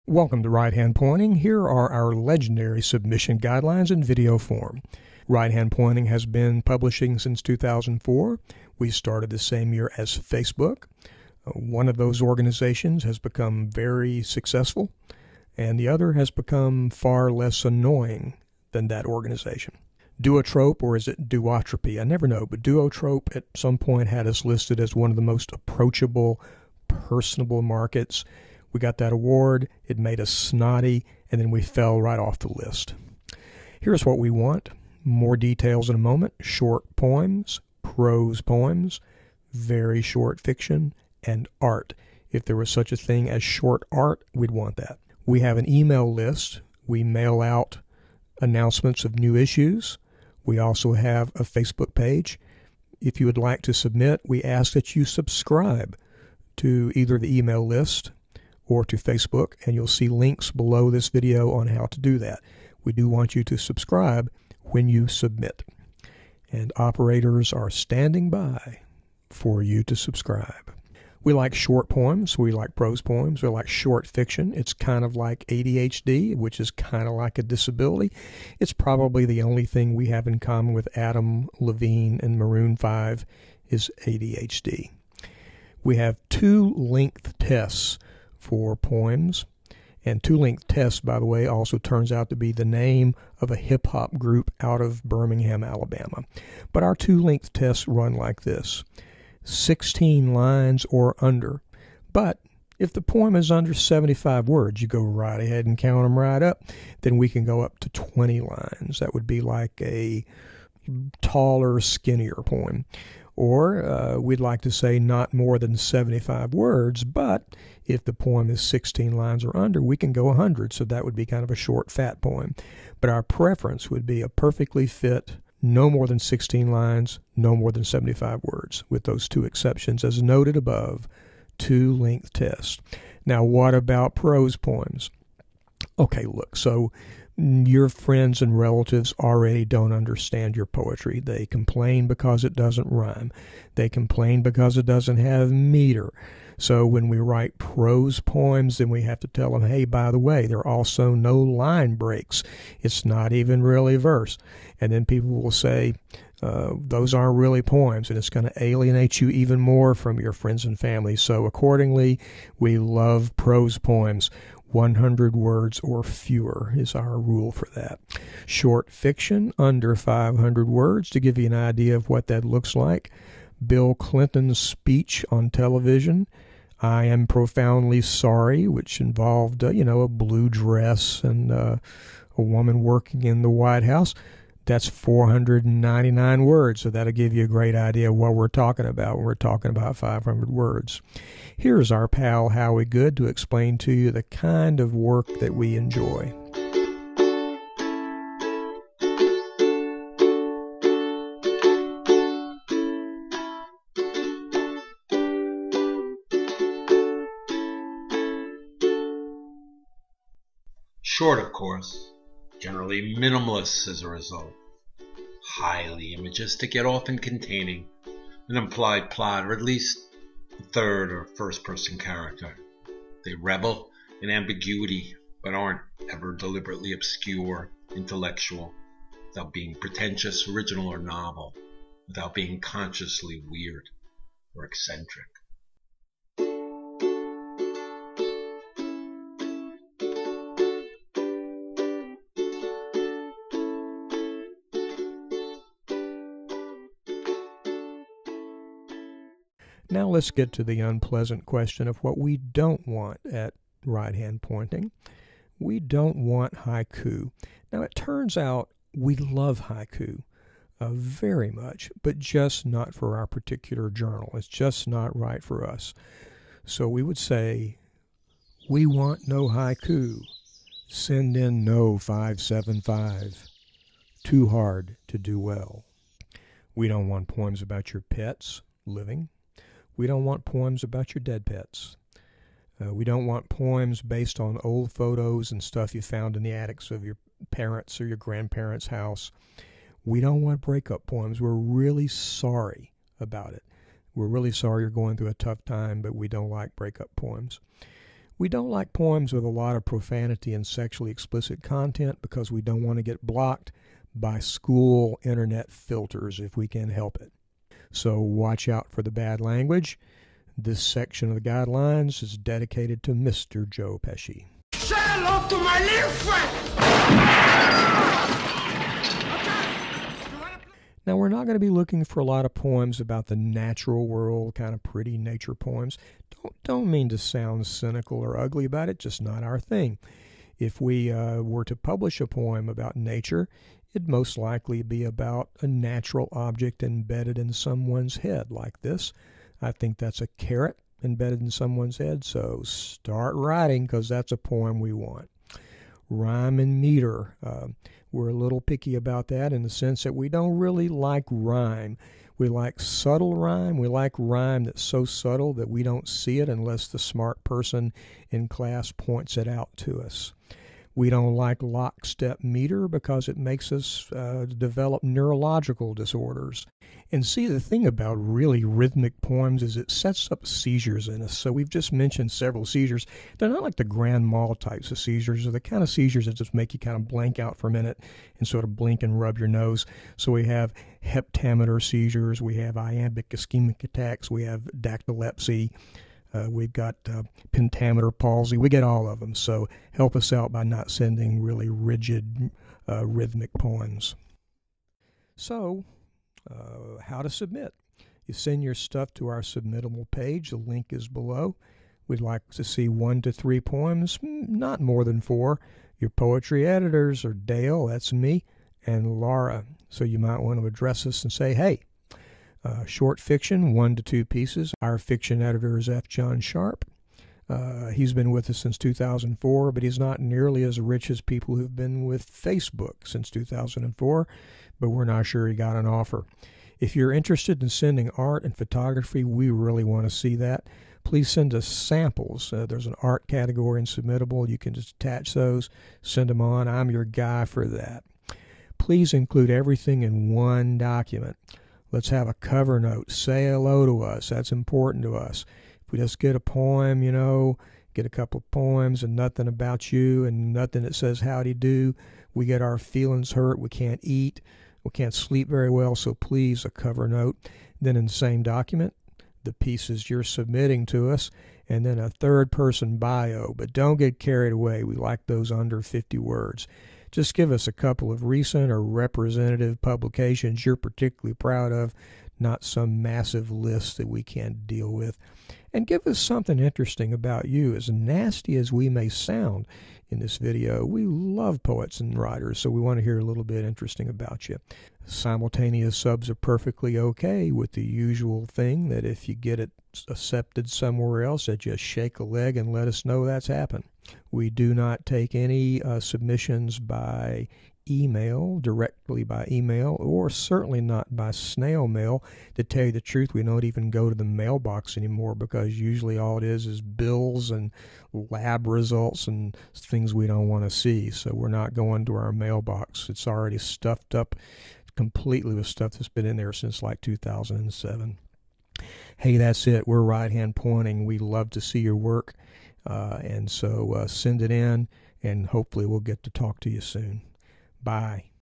Welcome to Right Hand Pointing. Here are our legendary submission guidelines in video form. Right Hand Pointing has been publishing since 2004. We started the same year as Facebook. One of those organizations has become very successful, and the other has become far less annoying than that organization. Duotrope, or is it Duotropy? I never know, but Duotrope at some point had us listed as one of the most approachable, personable markets. We got that award, it made us snotty, and then we fell right off the list. Here's what we want. More details in a moment. Short poems, prose poems, very short fiction, and art. If there was such a thing as short art, we'd want that. We have an email list. We mail out announcements of new issues. We also have a Facebook page. If you would like to submit, we ask that you subscribe to either the email list or to Facebook, and you'll see links below this video on how to do that. We do want you to subscribe when you submit. And operators are standing by for you to subscribe. We like short poems, we like prose poems, we like short fiction. It's kind of like ADHD, which is kind of like a disability. It's probably the only thing we have in common with Adam Levine and Maroon 5 is ADHD. We have 2 length tests for poems, and 2 length tests, by the way, also turns out to be the name of a hip-hop group out of Birmingham, Alabama. But our 2 length tests run like this: 16 lines or under. But if the poem is under 75 words, you go right ahead and count them right up. Then we can go up to 20 lines. That would be like a taller, skinnier poem. Or we'd like to say not more than 75 words, but if the poem is 16 lines or under, we can go 100, so that would be kind of a short, fat poem. But our preference would be a perfectly fit, no more than 16 lines, no more than 75 words, with those 2 exceptions as noted above. 2 length test. Now, what about prose poems? Okay, look, so your friends and relatives already don't understand your poetry. They complain because it doesn't rhyme. They complain because it doesn't have meter. So when we write prose poems, then we have to tell them, hey, by the way, there are also no line breaks. It's not even really verse. And then people will say, those aren't really poems, and it's going to alienate you even more from your friends and family. So accordingly, we love prose poems. 100 words or fewer is our rule for that. Short fiction, under 500 words, to give you an idea of what that looks like. Bill Clinton's speech on television, I Am Profoundly Sorry, which involved, a blue dress and a woman working in the White House. That's 499 words, so that'll give you a great idea of what we're talking about when we're talking about 500 words. Here's our pal Howie Good to explain to you the kind of work that we enjoy. Short, of course. Generally minimalist as a result. Highly imagistic, yet often containing an implied plot, or at least a third or first-person character. They revel in ambiguity, but aren't ever deliberately obscure, intellectual, without being pretentious, original, or novel, without being consciously weird or eccentric. Now let's get to the unpleasant question of what we don't want at Right Hand Pointing. We don't want haiku. Now it turns out we love haiku very much, but just not for our particular journal. It's just not right for us. So we would say, we want no haiku. Send in no 575. Too hard to do well. We don't want poems about your pets living. We don't want poems about your dead pets. We don't want poems based on old photos and stuff you found in the attics of your parents' or your grandparents' house. We don't want breakup poems. We're really sorry about it. We're really sorry you're going through a tough time, but we don't like breakup poems. We don't like poems with a lot of profanity and sexually explicit content because we don't want to get blocked by school internet filters if we can help it. So watch out for the bad language. This section of the guidelines is dedicated to Mr. Joe Pesci. Say hello to my little friend! Now, we're not going to be looking for a lot of poems about the natural world, kind of pretty nature poems. Don't mean to sound cynical or ugly about it, just not our thing. If we were to publish a poem about nature, it'd most likely be about a natural object embedded in someone's head like this. I think that's a carrot embedded in someone's head, so start writing because that's a poem we want. Rhyme and meter. We're a little picky about that in the sense that we don't really like rhyme. We like subtle rhyme. We like rhyme that's so subtle that we don't see it unless the smart person in class points it out to us. We don't like lockstep meter because it makes us develop neurological disorders. And see, the thing about really rhythmic poems is it sets up seizures in us. So we've just mentioned several seizures. They're not like the grand mal types of seizures. They're the kind of seizures that just make you kind of blank out for a minute and sort of blink and rub your nose. So we have heptameter seizures. We have iambic ischemic attacks. We have dactylepsy. We've got pentameter palsy. We get all of them. So help us out by not sending really rigid rhythmic poems. So how to submit. You send your stuff to our submittable page. The link is below. We'd like to see 1 to 3 poems, not more than 4. Your poetry editors are Dale, that's me, and Laura. So you might want to address us and say, hey, short fiction, 1 to 2 pieces. Our fiction editor is F. John Sharp. He's been with us since 2004, but he's not nearly as rich as people who've been with Facebook since 2004, but we're not sure he got an offer. If you're interested in sending art and photography, we really want to see that. Please send us samples. There's an art category in Submittable. You can just attach those, send them on. I'm your guy for that. Please include everything in one document. Let's have a cover note. Say hello to us. That's important to us. If we just get a poem, get a couple of poems and nothing about you and nothing that says howdy do, we get our feelings hurt. We can't eat. We can't sleep very well. So please, a cover note. Then in the same document, the pieces you're submitting to us, and then a third-person bio. But don't get carried away. We like those under 50 words. Just give us a couple of recent or representative publications you're particularly proud of, not some massive list that we can't deal with. And give us something interesting about you. As nasty as we may sound in this video, we love poets and writers, so we want to hear a little bit interesting about you. Simultaneous subs are perfectly okay with the usual thing that if you get it accepted somewhere else, that you shake a leg and let us know that's happened. We do not take any submissions by email, directly by email, or certainly not by snail mail. To tell you the truth, we don't even go to the mailbox anymore because usually all it is bills and lab results and things we don't want to see. So we're not going to our mailbox. It's already stuffed up completely with stuff that's been in there since like 2007. Hey, that's it. We're Right Hand Pointing. We love to see your work. And so send it in, and hopefully we'll get to talk to you soon. Bye.